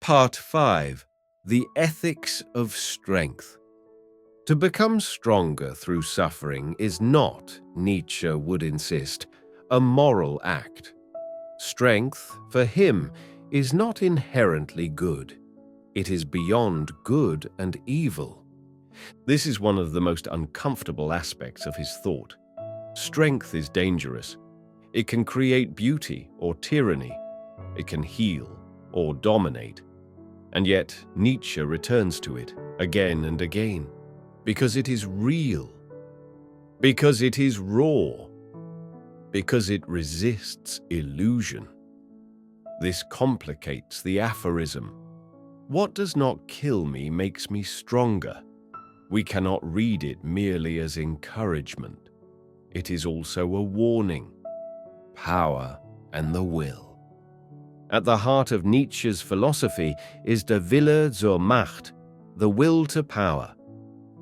Part 5. The Ethics of Strength. To become stronger through suffering is not, Nietzsche would insist, a moral act. Strength, for him, is not inherently good. It is beyond good and evil. This is one of the most uncomfortable aspects of his thought. Strength is dangerous. It can create beauty or tyranny. It can heal or dominate. And yet Nietzsche returns to it again and again, because it is real, because it is raw, because it resists illusion. This complicates the aphorism. What does not kill me makes me stronger. We cannot read it merely as encouragement. It is also a warning. Power and the will. At the heart of Nietzsche's philosophy is der Wille zur Macht, the will to power.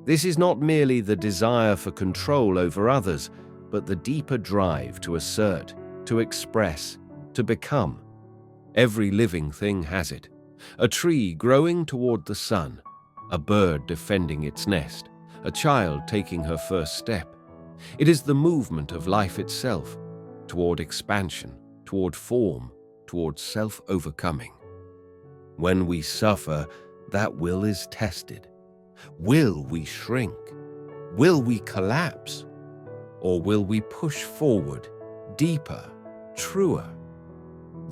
This is not merely the desire for control over others, but the deeper drive to assert, to express, to become. Every living thing has it. A tree growing toward the sun, a bird defending its nest, a child taking her first step. It is the movement of life itself, toward expansion, toward form, toward self-overcoming. When we suffer, that will is tested. Will we shrink? Will we collapse? Or will we push forward, deeper, truer?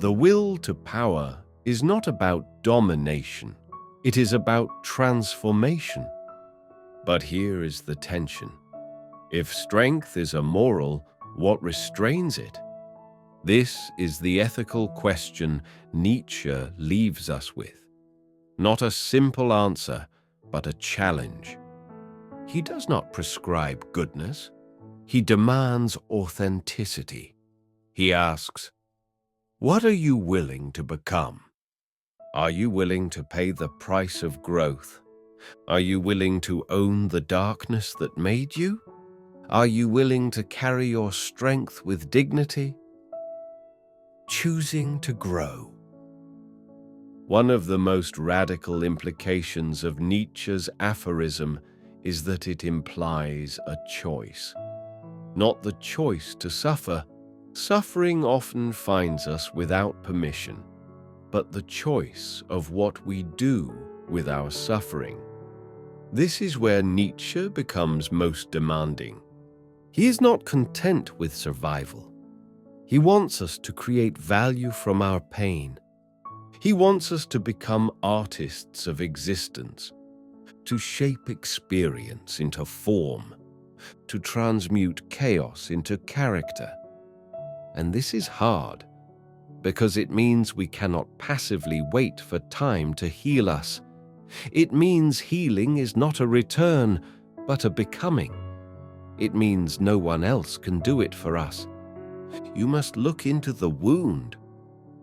The will to power is not about domination. It is about transformation. But here is the tension. If strength is immoral, what restrains it? This is the ethical question Nietzsche leaves us with. Not a simple answer, but a challenge. He does not prescribe goodness. He demands authenticity. He asks, what are you willing to become? Are you willing to pay the price of growth? Are you willing to own the darkness that made you? Are you willing to carry your strength with dignity? Choosing to grow. One of the most radical implications of Nietzsche's aphorism is that it implies a choice. Not the choice to suffer. Suffering often finds us without permission, but the choice of what we do with our suffering. This is where Nietzsche becomes most demanding. He is not content with survival. He wants us to create value from our pain. He wants us to become artists of existence, to shape experience into form, to transmute chaos into character. And this is hard, because it means we cannot passively wait for time to heal us. It means healing is not a return, but a becoming. It means no one else can do it for us. You must look into the wound.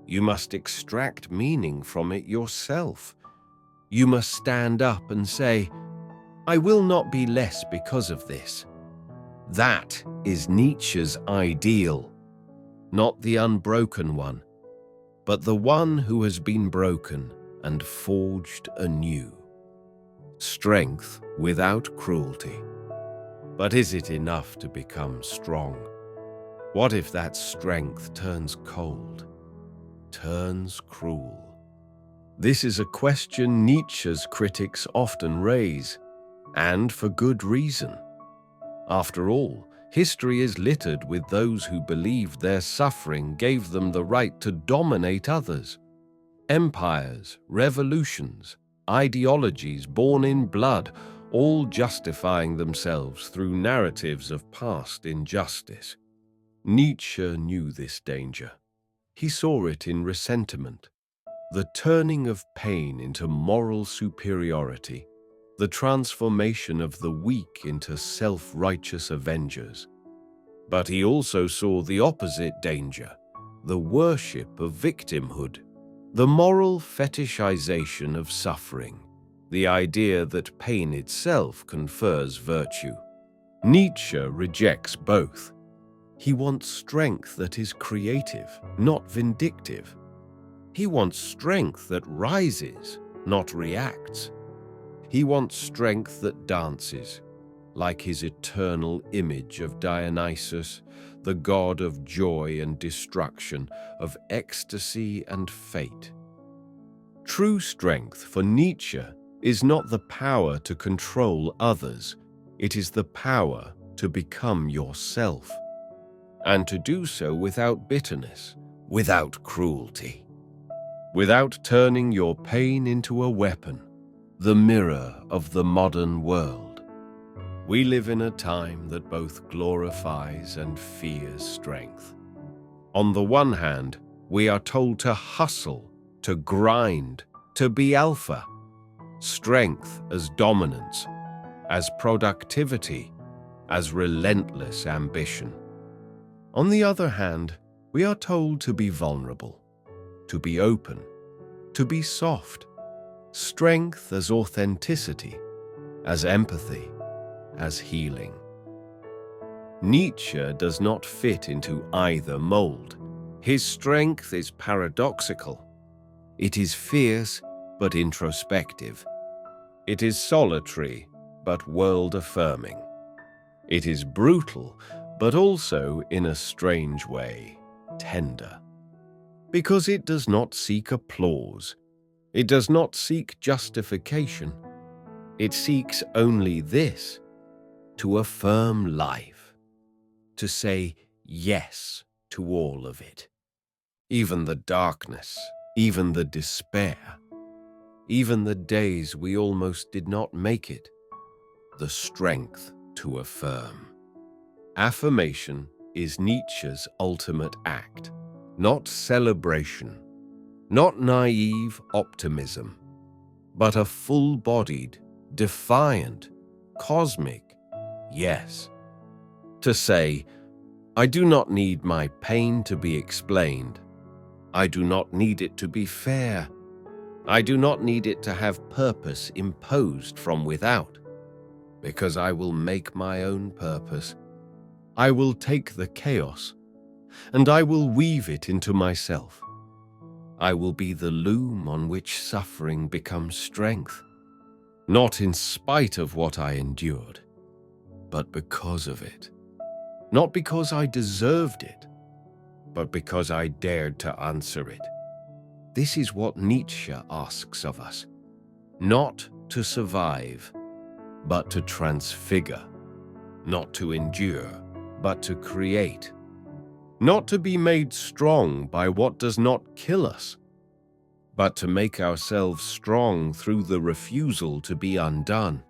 You must extract meaning from it yourself. You must stand up and say, I will not be less because of this. That is Nietzsche's ideal, not the unbroken one, but the one who has been broken and forged anew. Strength without cruelty. But is it enough to become strong? What if that strength turns cold, turns cruel? This is a question Nietzsche's critics often raise, and for good reason. After all, history is littered with those who believed their suffering gave them the right to dominate others. Empires, revolutions, ideologies born in blood, all justifying themselves through narratives of past injustice. Nietzsche knew this danger. He saw it in resentment, the turning of pain into moral superiority, the transformation of the weak into self-righteous avengers. But he also saw the opposite danger, the worship of victimhood, the moral fetishization of suffering, the idea that pain itself confers virtue. Nietzsche rejects both. He wants strength that is creative, not vindictive. He wants strength that rises, not reacts. He wants strength that dances, like his eternal image of Dionysus, the god of joy and destruction, of ecstasy and fate. True strength for Nietzsche is not the power to control others, it is the power to become yourself, and to do so without bitterness, without cruelty, without turning your pain into a weapon, the mirror of the modern world. We live in a time that both glorifies and fears strength. On the one hand, we are told to hustle, to grind, to be alpha, strength as dominance, as productivity, as relentless ambition. On the other hand, we are told to be vulnerable, to be open, to be soft, strength as authenticity, as empathy, as healing. Nietzsche does not fit into either mold. His strength is paradoxical. It is fierce but introspective. It is solitary but world-affirming. It is brutal but also, in a strange way, tender. Because it does not seek applause. It does not seek justification. It seeks only this: to affirm life, to say yes to all of it. Even the darkness, even the despair, even the days we almost did not make it, the strength to affirm. Affirmation is Nietzsche's ultimate act, not celebration, not naive optimism, but a full-bodied, defiant, cosmic yes. To say, I do not need my pain to be explained. I do not need it to be fair. I do not need it to have purpose imposed from without, because I will make my own purpose. I will take the chaos, and I will weave it into myself. I will be the loom on which suffering becomes strength, not in spite of what I endured, but because of it. Not because I deserved it, but because I dared to answer it. This is what Nietzsche asks of us: not to survive, but to transfigure; not to endure, but to create; not to be made strong by what does not kill us, but to make ourselves strong through the refusal to be undone.